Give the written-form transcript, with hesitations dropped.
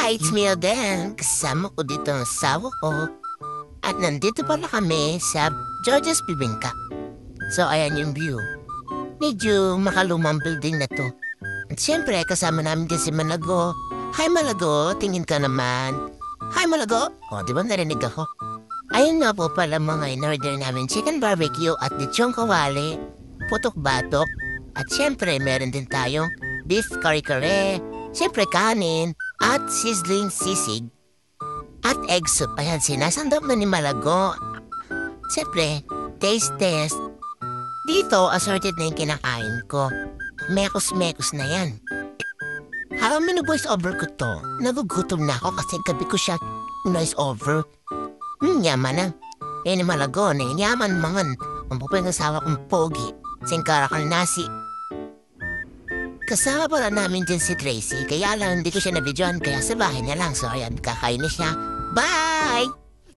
Hi, it's me again. Kasama ko dito ang asawa ko. At nandito pala kami sa George's Bibingka. So, ayan yung view. Medyo makalumang building na to. At siyempre, kasama namin din si Malago. Hi, Malago. Tingin ka naman. Hi, Malago. O, di ba narinig ako? Ayun nga po pala mga in-order namin chicken barbecue at lechong kawali, putok batok, at siyempre meron din tayong beef kare-kare, siyempre kanin, at sizzling sisig. At egg soup, ayan sinasandap na ni Malago. Siyempre, taste test. Dito, assorted na yung kinakain ko. Mekos-mekos na yan. Habang minu-voice over ko to, nagugutom na ako kasi gabi ko siya noise over. Yaman na. Eh ni Malago na yaman mangan. Ang pupay ng asawa kong pogi. Singkara kang nasi. Kasama pala namin din si Tracy, kaya lang hindi ko siya nabidyoan kaya sa bahay niya lang. So ayan, kakain na siya. Bye!